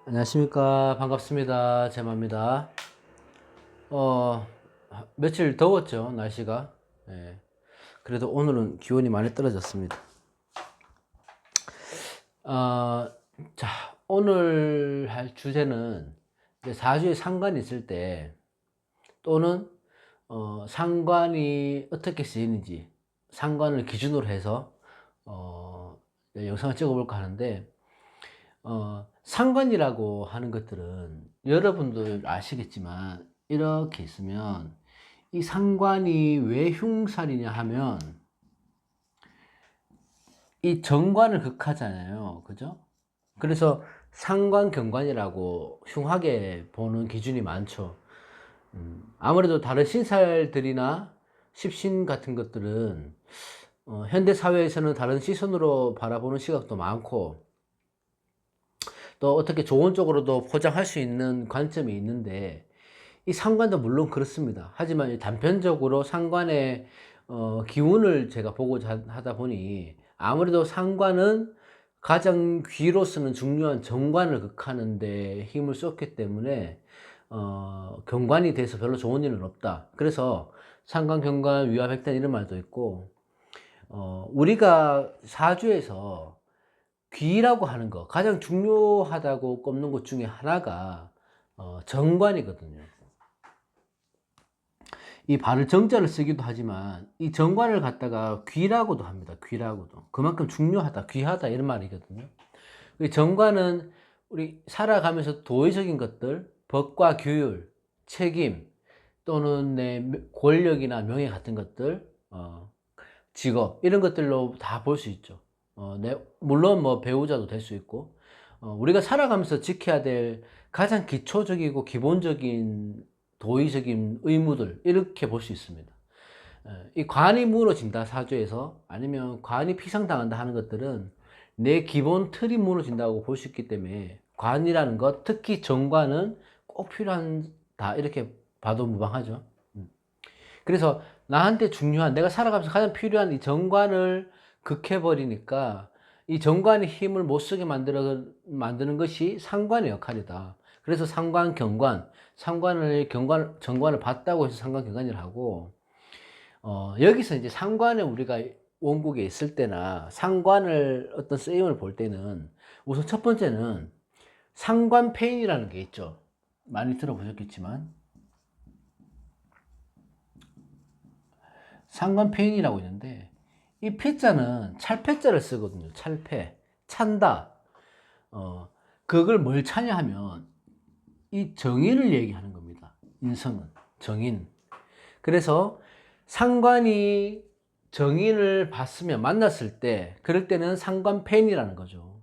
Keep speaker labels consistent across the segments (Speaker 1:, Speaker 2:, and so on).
Speaker 1: 안녕하십니까. 반갑습니다. 제마입니다. 며칠 더웠죠, 날씨가. 예. 그래도 오늘은 기온이 많이 떨어졌습니다. 어, 자, 오늘 할 주제는 이제 사주에 상관이 있을 때 또는 상관이 어떻게 쓰이는지 상관을 기준으로 해서 영상을 찍어볼까 하는데, 상관이라고 하는 것들은 여러분들 아시겠지만 이렇게 있으면 이 상관이 왜 흉살이냐 하면 이 정관을 극하잖아요. 그죠? 그래서 상관, 경관이라고 흉하게 보는 기준이 많죠. 아무래도 다른 신살들이나 십신 같은 것들은 현대 사회에서는 다른 시선으로 바라보는 시각도 많고 또 어떻게 좋은 쪽으로도 포장할 수 있는 관점이 있는데 이 상관도 물론 그렇습니다. 하지만 단편적으로 상관의 기운을 제가 보고자 하다 보니 아무래도 상관은 가장 귀로서는 중요한 정관을 극하는 데 힘을 썼기 때문에 경관이 돼서 별로 좋은 일은 없다. 그래서 상관, 경관, 위화백단 이런 말도 있고 우리가 사주에서 귀라고 하는 거 가장 중요하다고 꼽는 것 중에 하나가 정관이거든요. 이 발을 정자를 쓰기도 하지만 이 정관을 갖다가 귀라고도 합니다. 귀라고도. 그만큼 중요하다, 귀하다 이런 말이거든요. 이 정관은 우리 살아가면서 도의적인 것들, 법과 규율, 책임 또는 내 권력이나 명예 같은 것들, 직업 이런 것들로 다 볼 수 있죠. 물론 뭐 배우자도 될 수 있고, 우리가 살아가면서 지켜야 될 가장 기초적이고 기본적인 도의적인 의무들 이렇게 볼 수 있습니다. 이 관이 무너진다 사주에서 아니면 관이 피상당한다 하는 것들은 내 기본 틀이 무너진다고 볼 수 있기 때문에 관이라는 것, 특히 정관은 꼭 필요하다 이렇게 봐도 무방하죠. 그래서 나한테 중요한 내가 살아가면서 가장 필요한 이 정관을 극해버리니까 이 정관의 힘을 못 쓰게 만드는 것이 상관의 역할이다. 그래서 상관, 경관, 정관을 봤다고 해서 상관, 경관이라 하고, 여기서 이제 상관에 우리가 원국에 있을 때나 상관을 어떤 쓰임을 볼 때는 우선 첫 번째는 상관폐인이라는 게 있죠. 많이 들어보셨겠지만 상관폐인이라고 있는데 이 패자는 찰패자를 쓰거든요. 찰패, 찬다. 그걸 뭘 차냐 하면 이 정인을 얘기하는 겁니다. 인성은 정인. 그래서 상관이 정인을 봤으면 만났을 때 그럴 때는 상관폐인이라는 거죠.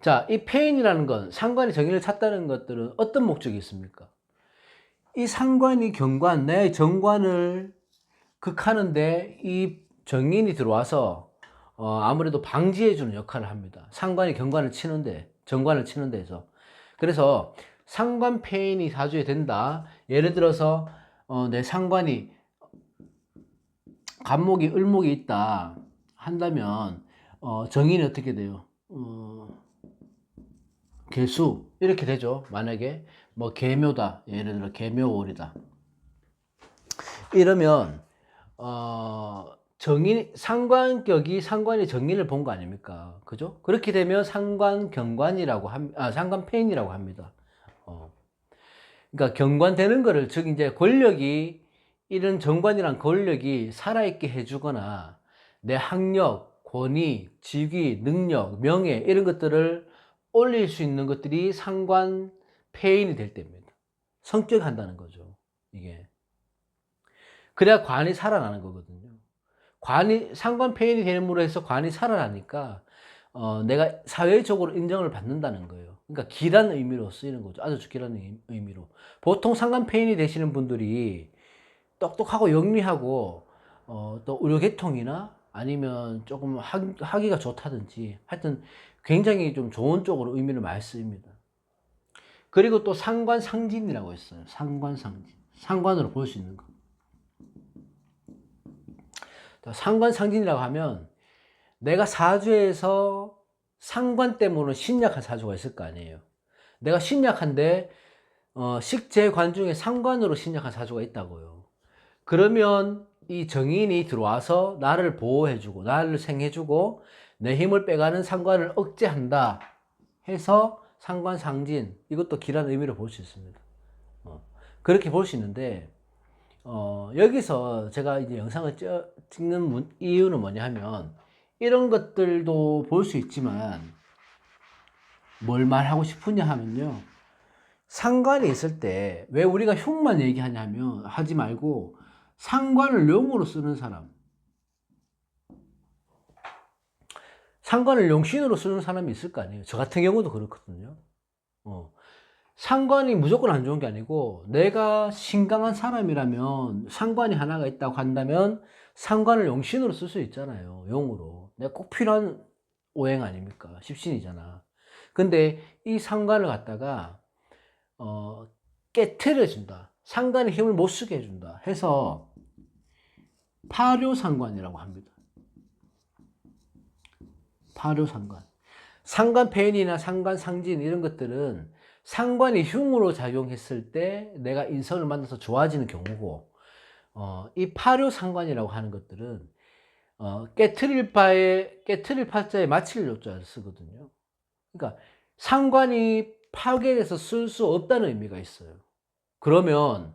Speaker 1: 자, 이 폐인이라는 건 상관이 정인을 찾다는 것들은 어떤 목적이 있습니까? 이 상관이 경관, 내 정관을 극하는데 이 정인이 들어와서 아무래도 방지해주는 역할을 합니다. 상관이 경관을 치는데, 정관을 치는 데서. 그래서 상관폐인이 사주에 된다. 예를 들어서 내 상관이 간목이 을목이 있다 한다면 정인이 어떻게 돼요? 개수 이렇게 되죠. 만약에 뭐 계묘다. 예를 들어 계묘월이다. 이러면 정인 상관격이 상관이 정인을 본 거 아닙니까? 그죠? 그렇게 되면 상관경관이라고 상관폐인이라고 합니다. 그러니까 경관되는 거를 즉 이제 권력이 이런 정관이란 권력이 살아있게 해주거나 내 학력, 권위, 직위, 능력, 명예 이런 것들을 올릴 수 있는 것들이 상관폐인이 될 때입니다. 성격한다는 거죠. 이게. 그래야 관이 살아나는 거거든요. 상관폐인이 됨으로 해서 관이 살아나니까 내가 사회적으로 인정을 받는다는 거예요. 그러니까 기란 의미로 쓰이는 거죠. 아주 기란 의미로. 보통 상관폐인이 되시는 분들이 똑똑하고 영리하고 또 의료계통이나 아니면 조금 하기가 좋다든지 하여튼 굉장히 좀 좋은 쪽으로 의미를 많이 쓰입니다. 그리고 또 상관상진이라고 했어요. 상관상진. 상관으로 볼 수 있는 거. 상관상진이라고 하면 내가 사주에서 상관 때문에 신약한 사주가 있을 거 아니에요. 내가 신약한데 식재관 중에 상관으로 신약한 사주가 있다고요. 그러면 이 정인이 들어와서 나를 보호해주고 나를 생해주고 내 힘을 빼가는 상관을 억제한다 해서 상관상진, 이것도 기라는 의미로 볼 수 있습니다. 그렇게 볼 수 있는데 여기서 제가 이제 영상을 찍는 이유는 뭐냐 하면, 이런 것들도 볼 수 있지만 뭘 말하고 싶으냐 하면요, 상관이 있을 때 왜 우리가 흉만 얘기하냐면, 하지 말고 상관을 용으로 쓰는 사람, 상관을 용신으로 쓰는 사람이 있을 거 아니에요. 저 같은 경우도 그렇거든요. 상관이 무조건 안 좋은 게 아니고, 내가 신강한 사람이라면 상관이 하나가 있다고 한다면 상관을 용신으로 쓸 수 있잖아요. 용으로. 내가 꼭 필요한 오행 아닙니까? 십신이잖아. 근데 이 상관을 갖다가 깨트려준다, 상관의 힘을 못 쓰게 해준다 해서 파묘상관이라고 합니다. 파묘상관. 상관폐인이나 상관상진 이런 것들은 상관이 흉으로 작용했을 때 내가 인성을 만나서 좋아지는 경우고, 이 파묘상관이라고 하는 것들은 깨트릴 파자에 마칠 요자를 쓰거든요. 그러니까 상관이 파괴돼서 쓸 수 없다는 의미가 있어요. 그러면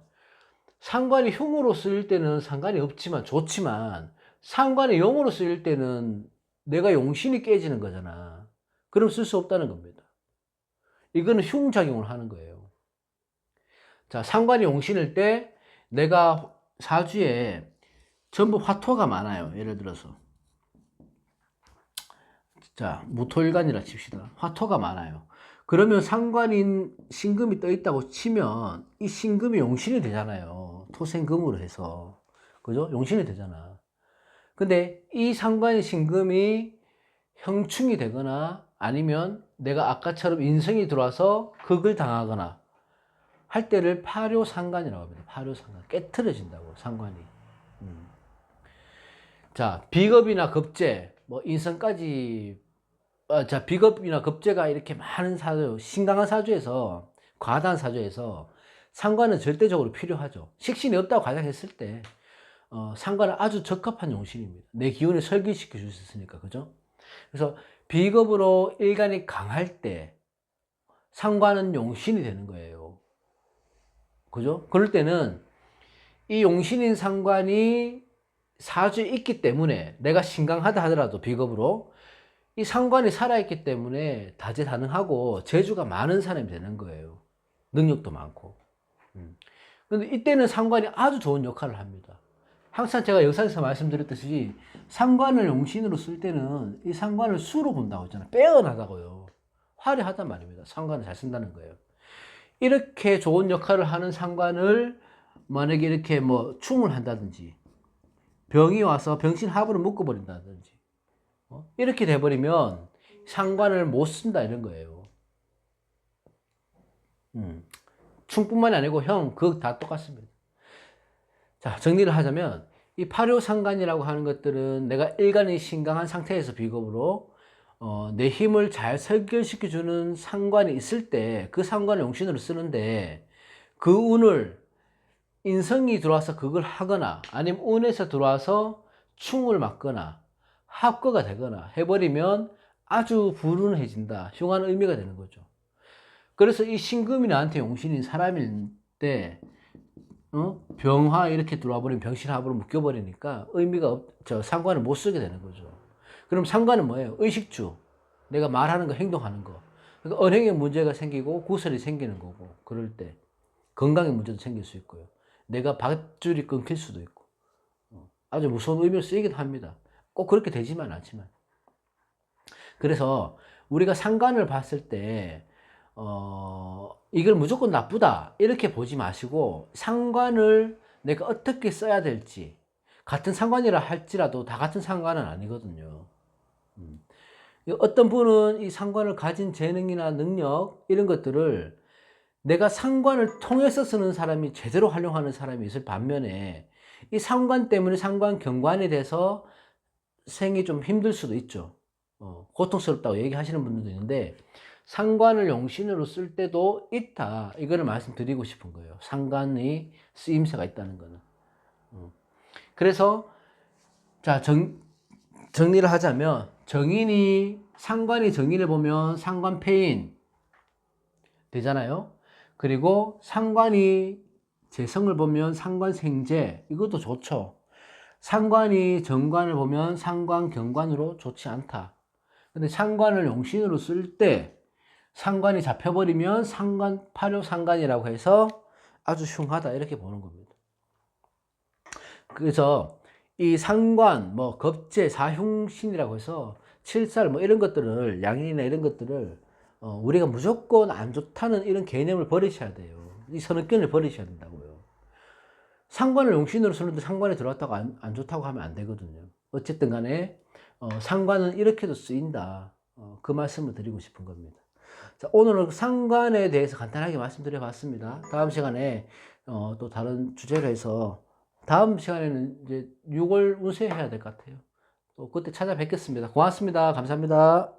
Speaker 1: 상관이 흉으로 쓰일 때는 상관이 없지만 좋지만, 상관이 용으로 쓰일 때는 내가 용신이 깨지는 거잖아. 그럼 쓸 수 없다는 겁니다. 이거는 흉작용을 하는 거예요. 자, 상관이 용신일 때 내가 사주에 전부 화토가 많아요. 예를 들어서 자, 무토일간이라 칩시다. 화토가 많아요. 그러면 상관인 신금이 떠 있다고 치면 이 신금이 용신이 되잖아요. 토생금으로 해서. 그죠? 용신이 되잖아. 근데 이 상관인 신금이 형충이 되거나 아니면 내가 아까처럼 인성이 들어와서 극을 당하거나 할 때를 파묘상관이라고 합니다. 파묘상관. 깨트려진다고, 상관이. 자, 비겁이나 겁재, 뭐 인성까지, 자, 비겁이나 겁재가 이렇게 많은 사주, 신강한 사주에서, 과다한 사주에서 상관은 절대적으로 필요하죠. 식신이 없다고 가정했을 때 상관은 아주 적합한 용신입니다. 내 기운을 설기시켜 줄 수 있으니까. 그죠? 그래서 비겁으로 일간이 강할 때 상관은 용신이 되는 거예요. 그죠? 그럴 때는 이 용신인 상관이 사주에 있기 때문에, 내가 신강하다 하더라도 비겁으로 이 상관이 살아있기 때문에 다재다능하고 재주가 많은 사람이 되는 거예요. 능력도 많고. 근데 이때는 상관이 아주 좋은 역할을 합니다. 항상 제가 영상에서 말씀드렸듯이 상관을 용신으로 쓸 때는 이 상관을 수로 본다고 했잖아요. 빼어나다고요. 화려하단 말입니다. 상관을 잘 쓴다는 거예요. 이렇게 좋은 역할을 하는 상관을 만약에 이렇게 뭐 충을 한다든지, 병이 와서 병신합으로 묶어버린다든지, 이렇게 돼버리면 상관을 못 쓴다 이런 거예요. 충뿐만이 아니고 그거 다 똑같습니다. 자, 정리를 하자면 이 파묘상관이라고 하는 것들은 내가 일간이 신강한 상태에서 비겁으로 내 힘을 잘 설결시켜주는 상관이 있을 때 그 상관을 용신으로 쓰는데, 그 운을 인성이 들어와서 그걸 하거나 아니면 운에서 들어와서 충을 맞거나 합거가 되거나 해버리면 아주 불운해진다, 흉한 의미가 되는 거죠. 그래서 이 신금이 나한테 용신인 사람인데 병화 이렇게 들어와 버리면 병신합으로 묶여버리니까 의미가 상관을 못 쓰게 되는 거죠. 그럼 상관은 뭐예요? 의식주, 내가 말하는 거, 행동하는 거. 그러니까 언행에 문제가 생기고 구설이 생기는 거고, 그럴 때 건강에 문제도 생길 수 있고요. 내가 밧줄이 끊길 수도 있고, 아주 무서운 의미로 쓰이기도 합니다. 꼭 그렇게 되지만 않지만. 그래서 우리가 상관을 봤을 때 이걸 무조건 나쁘다 이렇게 보지 마시고, 상관을 내가 어떻게 써야 될지, 같은 상관이라 할지라도 다 같은 상관은 아니거든요. 어떤 분은 이 상관을 가진 재능이나 능력 이런 것들을 내가 상관을 통해서 쓰는 사람이, 제대로 활용하는 사람이 있을 반면에 이 상관 때문에 상관 경관이 돼서 생이 좀 힘들 수도 있죠. 고통스럽다고 얘기하시는 분들도 있는데 상관을 용신으로 쓸 때도 있다. 이거를 말씀드리고 싶은 거예요. 상관의 쓰임새가 있다는 거는. 그래서 자 정리를 하자면 상관이 정인을 보면 상관폐인 되잖아요. 그리고 상관이 재성을 보면 상관생재, 이것도 좋죠. 상관이 정관을 보면 상관경관으로 좋지 않다. 근데 상관을 용신으로 쓸 때 상관이 잡혀버리면 파묘상관이라고 해서 아주 흉하다 이렇게 보는 겁니다. 그래서 이 상관, 겁재, 사흉신이라고 해서 칠살 이런 것들을, 양인이나 이런 것들을 우리가 무조건 안 좋다는 이런 개념을 버리셔야 돼요. 이 선입견을 버리셔야 된다고요. 상관을 용신으로 쓰는데 상관에 들어왔다고 안 좋다고 하면 안 되거든요. 어쨌든 간에 상관은 이렇게도 쓰인다. 그 말씀을 드리고 싶은 겁니다. 자, 오늘은 상관에 대해서 간단하게 말씀드려 봤습니다. 다음 시간에 또 다른 주제로 해서 다음 시간에는 이제 6월 운세 해야 될 것 같아요. 또 그때 찾아뵙겠습니다. 고맙습니다. 감사합니다.